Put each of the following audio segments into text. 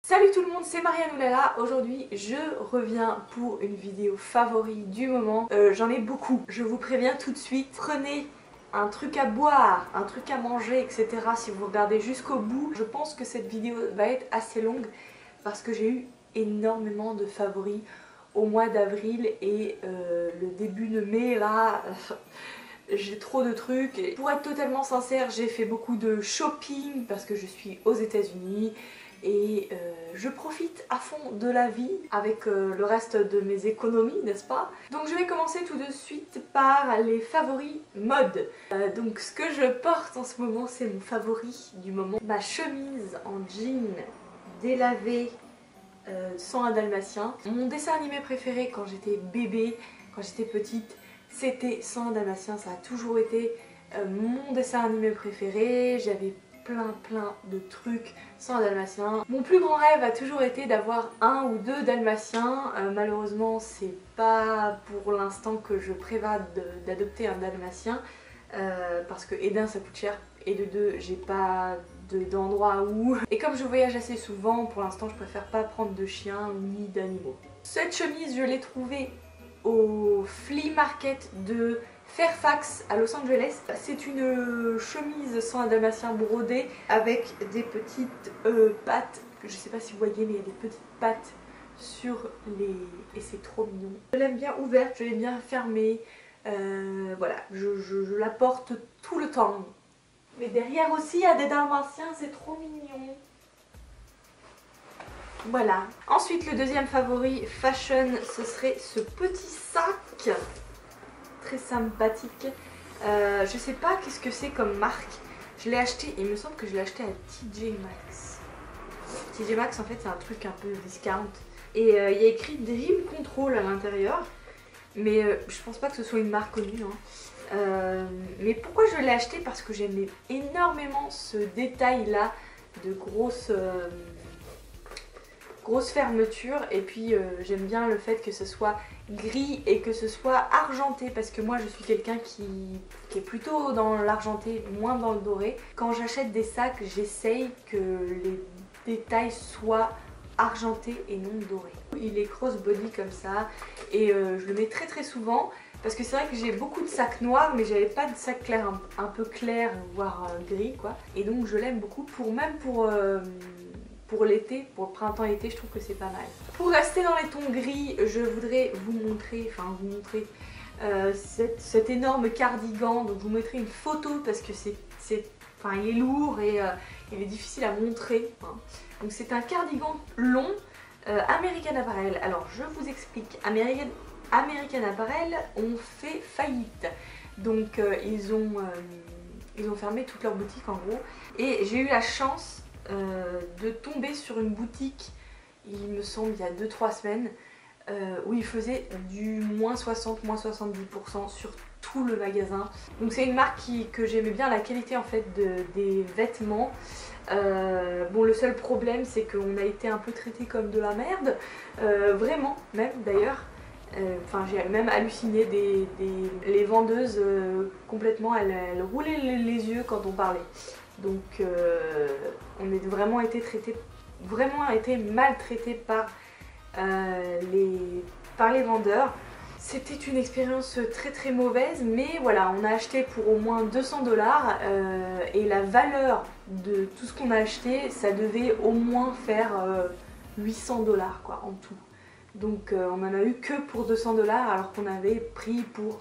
Salut tout le monde, c'est Marianne Oulala. Aujourd'hui je reviens pour une vidéo favori du moment. J'en ai beaucoup, je vous préviens tout de suite. Prenez un truc à boire, un truc à manger, etc. si vous regardez jusqu'au bout. Je pense que cette vidéo va être assez longue parce que j'ai eu énormément de favoris au mois d'avril et le début de mai là... J'ai trop de trucs et pour être totalement sincère, j'ai fait beaucoup de shopping parce que je suis aux États-Unis et je profite à fond de la vie avec le reste de mes économies, n'est-ce pas? Donc je vais commencer tout de suite par les favoris mode. Donc ce que je porte en ce moment, c'est mon favori du moment. Ma chemise en jean délavée sans un dalmatien. Mon dessin animé préféré quand j'étais bébé, quand j'étais petite, c'était 101 Dalmatiens, ça a toujours été mon dessin animé préféré. J'avais plein de trucs 101 Dalmatiens. Mon plus grand rêve a toujours été d'avoir un ou deux Dalmatiens. Malheureusement, c'est pas pour l'instant que je prévois d'adopter un Dalmatien parce que et d'un ça coûte cher et de deux j'ai pas d'endroit où. Et comme je voyage assez souvent, pour l'instant je préfère pas prendre de chiens ni d'animaux. Cette chemise je l'ai trouvée au flea market de Fairfax à Los Angeles. C'est une chemise sans un dalmatien brodée avec des petites pattes, je sais pas si vous voyez mais il y a des petites pattes sur les... et c'est trop mignon. Je l'aime bien ouverte, je l'aime bien fermée, voilà, je la porte tout le temps. Mais derrière aussi il y a des dalmatiens, c'est trop mignon. Voilà. Ensuite, le deuxième favori fashion, ce serait ce petit sac. Très sympathique. Je sais pas qu'est-ce que c'est comme marque. Je l'ai acheté, il me semble que je l'ai acheté à TJ Maxx. TJ Maxx, en fait, c'est un truc un peu discount. Et il y a écrit Dream Control à l'intérieur. Mais je pense pas que ce soit une marque connue. Mais pourquoi je l'ai acheté? Parce que j'aimais énormément ce détail-là de grosse fermeture, et puis j'aime bien le fait que ce soit gris et que ce soit argenté parce que moi je suis quelqu'un qui est plutôt dans l'argenté, moins dans le doré. Quand j'achète des sacs, j'essaye que les détails soient argentés et non dorés. Il est crossbody comme ça et je le mets très souvent parce que c'est vrai que j'ai beaucoup de sacs noirs mais j'avais pas de sac clair, un peu clair voire gris quoi, et donc je l'aime beaucoup pour l'été, pour le printemps-été, je trouve que c'est pas mal. Pour rester dans les tons gris, je voudrais vous montrer cet énorme cardigan. Donc je vous mettrai une photo parce que il est lourd et il est difficile à montrer. Donc c'est un cardigan long, American Apparel. Alors je vous explique, American Apparel ont fait faillite. Donc ils ont fermé toute leur boutique en gros. Et j'ai eu la chance de tomber sur une boutique, il me semble il y a 2-3 semaines, où il faisait du moins 60, moins 70% sur tout le magasin. Donc c'est une marque que j'aimais bien la qualité en fait des vêtements. Bon, le seul problème c'est qu'on a été un peu traité comme de la merde, vraiment même d'ailleurs. J'ai même halluciné les vendeuses complètement, elles roulaient les yeux quand on parlait. Donc on a vraiment été maltraité par les vendeurs. C'était une expérience très mauvaise, mais voilà, on a acheté pour au moins 200 $, et la valeur de tout ce qu'on a acheté, ça devait au moins faire 800 $ quoi en tout. Donc on en a eu que pour 200 $ alors qu'on avait pris pour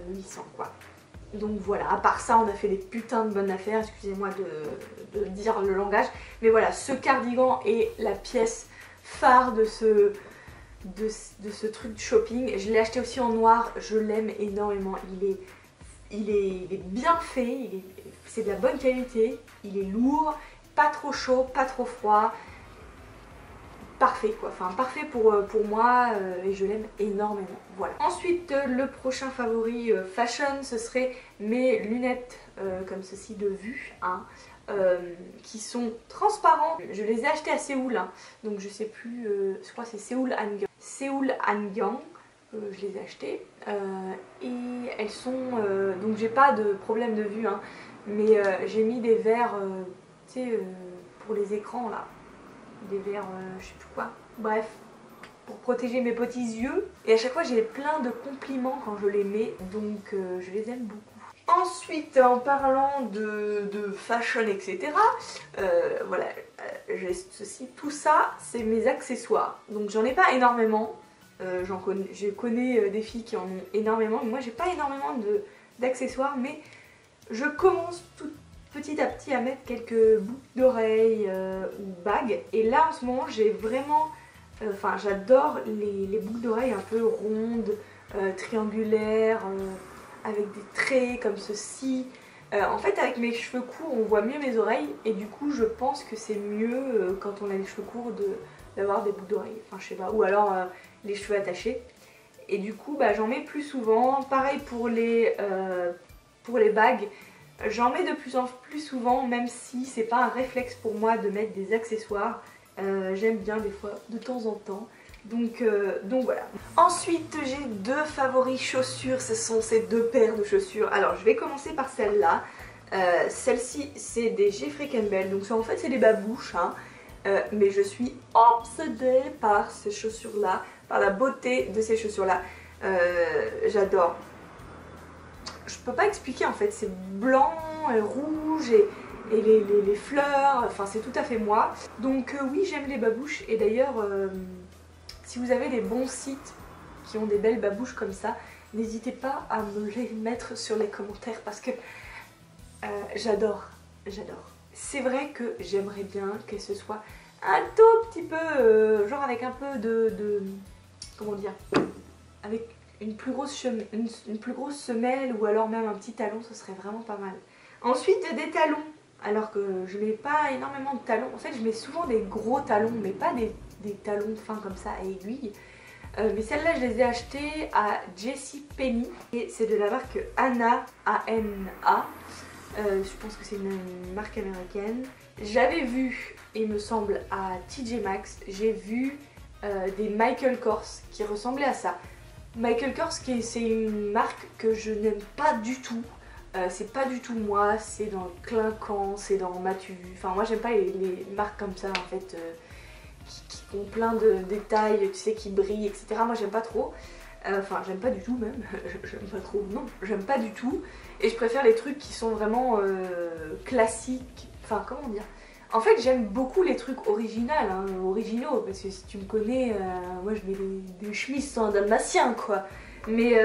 800 quoi. Donc voilà, à part ça on a fait des putains de bonnes affaires, excusez-moi de dire le langage. Mais voilà, ce cardigan est la pièce phare de ce truc de shopping. Je l'ai acheté aussi en noir, je l'aime énormément. Il est bien fait, c'est de la bonne qualité, il est lourd, pas trop chaud, pas trop froid. Parfait quoi, enfin parfait pour moi et je l'aime énormément, voilà. Ensuite le prochain favori fashion, ce serait mes lunettes comme ceci de vue, qui sont transparentes. Je les ai achetées à Séoul, donc je sais plus, je crois que c'est Séoul Angyang, je les ai achetées et elles sont, donc j'ai pas de problème de vue, mais j'ai mis des verres, tu sais, pour les écrans là. des verres, je sais plus quoi. Bref, pour protéger mes petits yeux. Et à chaque fois j'ai plein de compliments quand je les mets, donc je les aime beaucoup. Ensuite, en parlant de fashion, etc., voilà, j'ai ceci, tout ça, c'est mes accessoires. Donc j'en ai pas énormément, je connais des filles qui en ont énormément, mais moi j'ai pas énormément d'accessoires, mais je commence tout petit à petit à mettre quelques boucles d'oreilles ou bagues. Et là en ce moment j'ai vraiment, enfin j'adore les boucles d'oreilles un peu rondes, triangulaires, avec des traits comme ceci. En fait avec mes cheveux courts on voit mieux mes oreilles et du coup je pense que c'est mieux quand on a les cheveux courts d'avoir des boucles d'oreilles, enfin je sais pas, ou alors les cheveux attachés. Et du coup bah, j'en mets plus souvent. Pareil pour les bagues, j'en mets de plus en plus souvent, même si c'est pas un réflexe pour moi de mettre des accessoires. J'aime bien des fois de temps en temps. Donc voilà. Ensuite j'ai deux favoris chaussures, ce sont ces deux paires de chaussures. Alors je vais commencer par celle-là. Celle-ci c'est des Jeffrey Campbell, donc en fait c'est des babouches, hein. Mais je suis obsédée par ces chaussures-là, par la beauté de ces chaussures-là. J'adore. Je peux pas expliquer en fait, c'est blanc et rouge et les fleurs, enfin c'est tout à fait moi. Donc oui j'aime les babouches et d'ailleurs... si vous avez des bons sites qui ont des belles babouches comme ça, n'hésitez pas à me les mettre sur les commentaires parce que j'adore, j'adore. C'est vrai que j'aimerais bien que ce soit un tout petit peu, genre avec un peu comment dire, avec une plus grosse semelle ou alors même un petit talon, ce serait vraiment pas mal. Ensuite des talons, alors que je mets pas énormément de talons, en fait je mets souvent des gros talons mais pas des talons fins comme ça à aiguille. Mais celles-là je les ai achetées à JCPenney et c'est de la marque Anna, A-N-A. Je pense que c'est une marque américaine. J'avais vu, il me semble, à TJ Maxx, j'ai vu des Michael Kors qui ressemblaient à ça. Michael Kors c'est une marque que je n'aime pas du tout. C'est pas du tout moi, c'est dans Clinquant, c'est dans M'as-tu vu. Enfin moi j'aime pas les marques comme ça en fait, qui ont plein de détails, tu sais, qui brillent, etc. Moi j'aime pas trop, enfin j'aime pas du tout même, j'aime pas trop, non, j'aime pas du tout. Et je préfère les trucs qui sont vraiment classiques, enfin comment dire. En fait j'aime beaucoup les trucs originaux, hein, originaux, parce que si tu me connais, moi je mets des chemises sans dalmatien quoi. Mais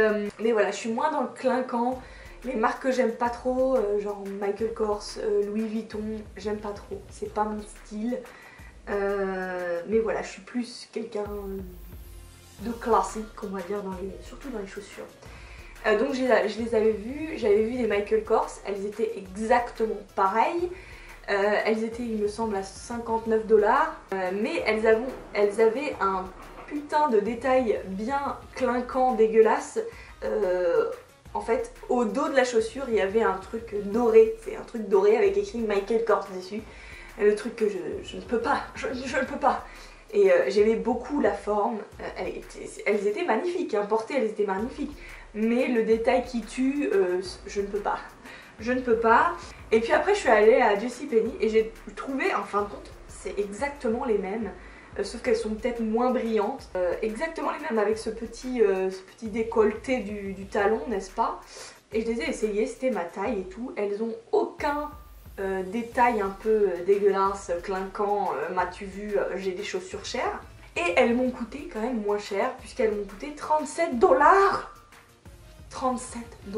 voilà, je suis moins dans le clinquant. Les marques que j'aime pas trop, genre Michael Kors, Louis Vuitton, j'aime pas trop, c'est pas mon style. Mais voilà, je suis plus quelqu'un de classique, on va dire, surtout dans les chaussures. Donc je les avais vues, j'avais vu des Michael Kors, elles étaient exactement pareilles. Elles étaient, il me semble, à 59 $, mais elles avaient un putain de détail bien clinquant, dégueulasse. En fait, au dos de la chaussure, il y avait un truc doré, c'est un truc doré avec écrit Michael Kors dessus. Le truc que je ne peux pas, je ne peux pas. Et j'aimais beaucoup la forme, elles étaient magnifiques, hein, portées elles étaient magnifiques. Mais le détail qui tue, je ne peux pas. Je ne peux pas. Et puis après je suis allée à JCPenney et j'ai trouvé, en fin de compte, c'est exactement les mêmes. Sauf qu'elles sont peut-être moins brillantes. Exactement les mêmes avec ce petit décolleté du talon, n'est-ce pas? Et je les ai essayées, c'était ma taille et tout. Elles ont aucun détail un peu dégueulasse, clinquant, m'as-tu vu, j'ai des chaussures chères. Et elles m'ont coûté quand même moins cher puisqu'elles m'ont coûté 37 $. 37 $.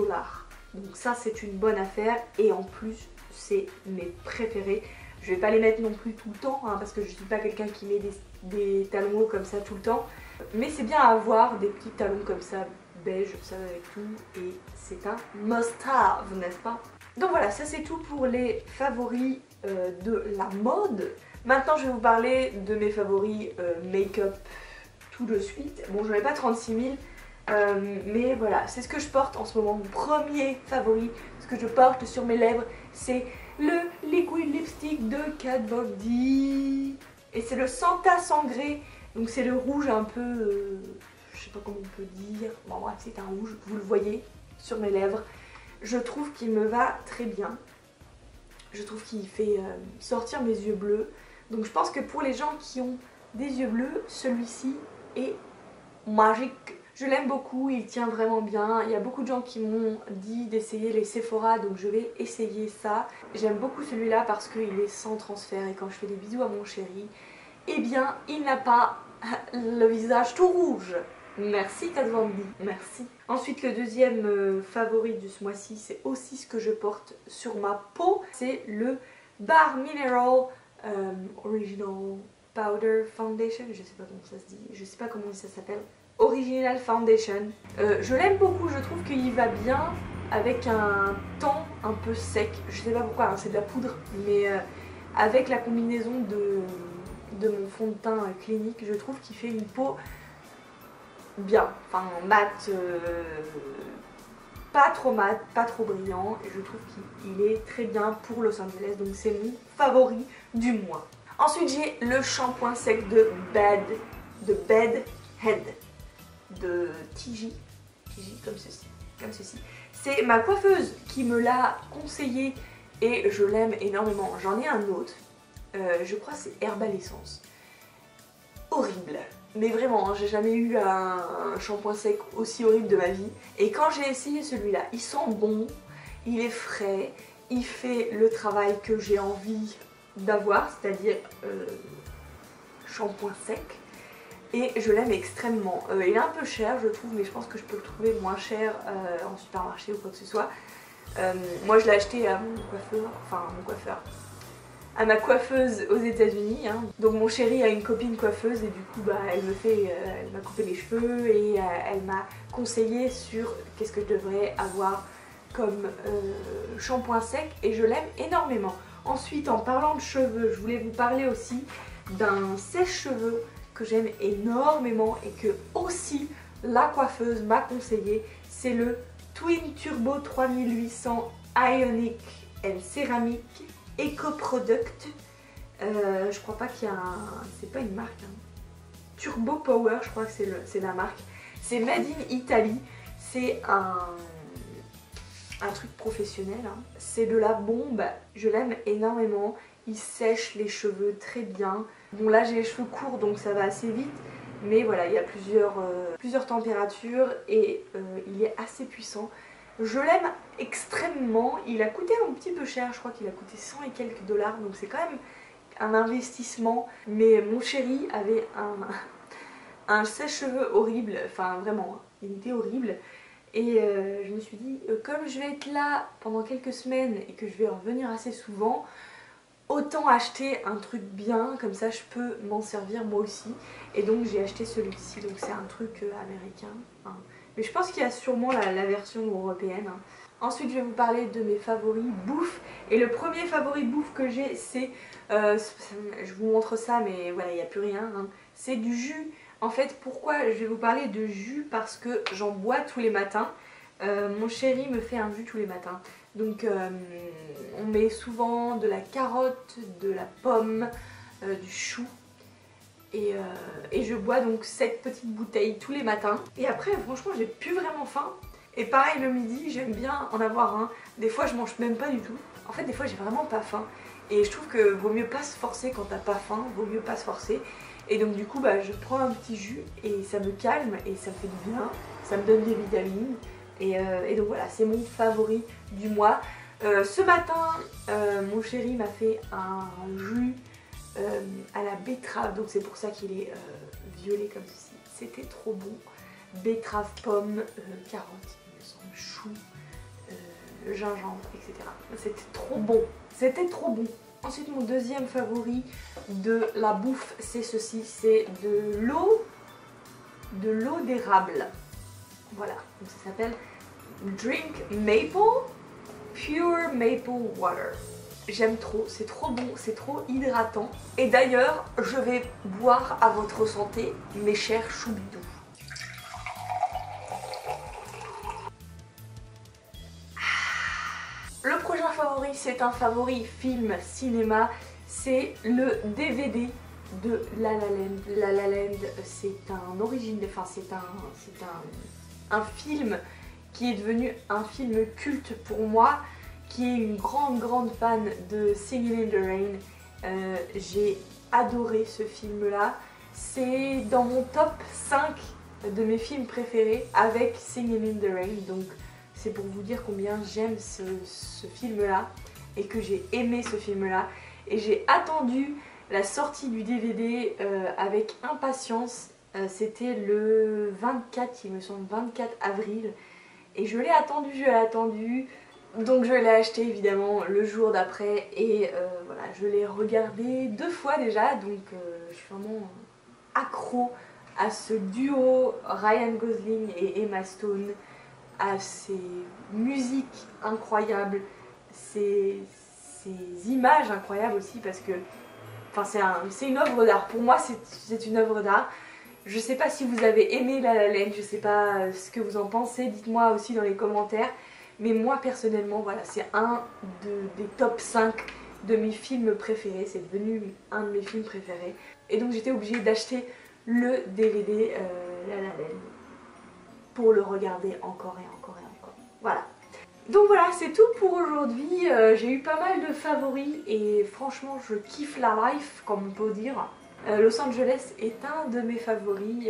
Donc ça c'est une bonne affaire et en plus c'est mes préférés. Je vais pas les mettre non plus tout le temps, hein, parce que je suis pas quelqu'un qui met des talons hauts comme ça tout le temps. Mais c'est bien à avoir des petits talons comme ça, beige, ça va avec tout. Et c'est un must-have, n'est-ce pas? Donc voilà, ça c'est tout pour les favoris de la mode. Maintenant je vais vous parler de mes favoris make-up tout de suite. Bon, j'en ai pas 36 000. Mais voilà, c'est ce que je porte en ce moment. Mon premier favori, ce que je porte sur mes lèvres, c'est le liquid lipstick de Kat Von D. Et c'est le Santa Sangré. Donc c'est le rouge un peu, je sais pas comment on peut dire. Bon bref, c'est un rouge, vous le voyez sur mes lèvres. Je trouve qu'il me va très bien. Je trouve qu'il fait sortir mes yeux bleus. Donc je pense que pour les gens qui ont des yeux bleus, celui-ci est magique. Je l'aime beaucoup, il tient vraiment bien. Il y a beaucoup de gens qui m'ont dit d'essayer les Sephora, donc je vais essayer ça. J'aime beaucoup celui-là parce qu'il est sans transfert et quand je fais des bisous à mon chéri, eh bien il n'a pas le visage tout rouge. Merci Kat Von D, merci. Ensuite le deuxième favori de ce mois-ci, c'est aussi ce que je porte sur ma peau. C'est le Bare Mineral Original Powder Foundation. Je sais pas comment ça se dit, je sais pas comment ça s'appelle. Original Foundation. Je l'aime beaucoup, je trouve qu'il va bien avec un teint un peu sec. Je sais pas pourquoi, hein, c'est de la poudre, mais avec la combinaison de mon fond de teint clinique, je trouve qu'il fait une peau bien, enfin mat, pas trop mat, pas trop brillant, et je trouve qu'il est très bien pour Los Angeles, donc c'est mon favori du mois. Ensuite j'ai le shampoing sec de Bed Head de TJ comme ceci. C'est ma coiffeuse qui me l'a conseillé et je l'aime énormément. J'en ai un autre, je crois c'est Herbal Essence. Horrible, mais vraiment, hein, j'ai jamais eu un shampoing sec aussi horrible de ma vie. Et quand j'ai essayé celui-là, il sent bon, il est frais, il fait le travail que j'ai envie d'avoir, c'est-à-dire shampoing sec. Et je l'aime extrêmement. Il est un peu cher je trouve, mais je pense que je peux le trouver moins cher en supermarché ou quoi que ce soit. Moi je l'ai acheté à mon coiffeur, à ma coiffeuse aux États-Unis. Hein. Donc mon chéri a une copine coiffeuse et du coup bah, elle m'a coupé les cheveux et elle m'a conseillé sur qu'est-ce que je devrais avoir comme shampoing sec et je l'aime énormément. Ensuite en parlant de cheveux, je voulais vous parler aussi d'un sèche-cheveux que j'aime énormément et que aussi la coiffeuse m'a conseillé, c'est le Twin Turbo 3800 Ionic and Ceramic Eco Product. Je crois pas qu'il y a un... c'est pas une marque. Hein. Turbo Power, je crois que c'est la marque. C'est Made in Italy. C'est un truc professionnel. Hein. C'est de la bombe. Je l'aime énormément. Il sèche les cheveux très bien. Bon là j'ai les cheveux courts donc ça va assez vite. Mais voilà, il y a plusieurs températures et il est assez puissant. Je l'aime extrêmement. Il a coûté un petit peu cher. Je crois qu'il a coûté 100 et quelques dollars. Donc c'est quand même un investissement. Mais mon chéri avait un sèche-cheveux horrible. Enfin vraiment, il était horrible. Et je me suis dit, comme je vais être là pendant quelques semaines et que je vais revenir assez souvent, autant acheter un truc bien, comme ça je peux m'en servir moi aussi. Et donc j'ai acheté celui-ci, donc c'est un truc américain. Hein. Mais je pense qu'il y a sûrement la version européenne. Hein. Ensuite je vais vous parler de mes favoris bouffe. Et le premier favori bouffe que j'ai c'est, je vous montre ça mais voilà il n'y a plus rien. Hein. C'est du jus. En fait pourquoi je vais vous parler de jus? Parce que j'en bois tous les matins. Mon chéri me fait un jus tous les matins. Donc on met souvent de la carotte, de la pomme, du chou. Et je bois donc cette petite bouteille tous les matins. Et après franchement j'ai plus vraiment faim. Et pareil le midi j'aime bien en avoir un. Des fois je mange même pas du tout. En fait des fois j'ai vraiment pas faim. Et je trouve que vaut mieux pas se forcer quand t'as pas faim. Vaut mieux pas se forcer. Et donc du coup bah, je prends un petit jus et ça me calme et ça me fait du bien. Ça me donne des vitamines. Et donc voilà, c'est mon favori du mois. Ce matin, mon chéri m'a fait un jus à la betterave, donc c'est pour ça qu'il est violet comme ceci. C'était trop bon. Betterave, pomme, carotte, il me semble, chou, gingembre, etc. C'était trop bon. C'était trop bon. Ensuite, mon deuxième favori de la bouffe, c'est ceci. C'est de l'eau d'érable. Voilà, donc ça s'appelle Drink Maple Pure Maple Water. J'aime trop, c'est trop bon, c'est trop hydratant. Et d'ailleurs, je vais boire à votre santé, mes chers choubidous. Le prochain favori, c'est un favori film cinéma, c'est le DVD de La La Land. La La Land, c'est un origine, enfin c'est un film qui est devenu un film culte pour moi, qui est une grande fan de Singing in the Rain. J'ai adoré ce film là. C'est dans mon top 5 de mes films préférés avec Singing in the Rain. Donc c'est pour vous dire combien j'aime ce film là et que j'ai aimé ce film là. Et j'ai attendu la sortie du DVD avec impatience. C'était le 24, il me semble, 24 avril. Et je l'ai attendu. Donc je l'ai acheté évidemment le jour d'après. Et voilà, je l'ai regardé 2 fois déjà. Donc je suis vraiment accro à ce duo Ryan Gosling et Emma Stone. À ces musiques incroyables. Ces images incroyables aussi parce que c'est une œuvre d'art. Pour moi c'est une œuvre d'art. Je sais pas si vous avez aimé La La Land, je sais pas ce que vous en pensez, dites-moi aussi dans les commentaires. Mais moi personnellement, voilà, c'est un des top 5 de mes films préférés, c'est devenu un de mes films préférés. Et donc j'étais obligée d'acheter le DVD La La Land pour le regarder encore et encore et encore. Voilà. Donc voilà, c'est tout pour aujourd'hui. J'ai eu pas mal de favoris et franchement je kiffe la life, comme on peut dire. Los Angeles est un de mes favoris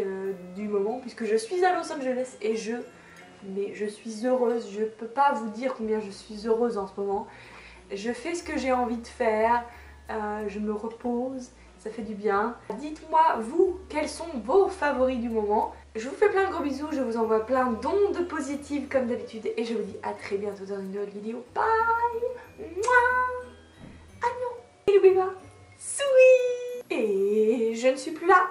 du moment puisque je suis à Los Angeles et je suis heureuse. Je peux pas vous dire combien je suis heureuse en ce moment. Je fais ce que j'ai envie de faire, je me repose, ça fait du bien. Dites-moi vous, quels sont vos favoris du moment. Je vous fais plein de gros bisous, je vous envoie plein d'ondes positives comme d'habitude et je vous dis à très bientôt dans une autre vidéo. Bye. Mouah. Ah non. Et n'oubliez pas, souris. Et je ne suis plus là.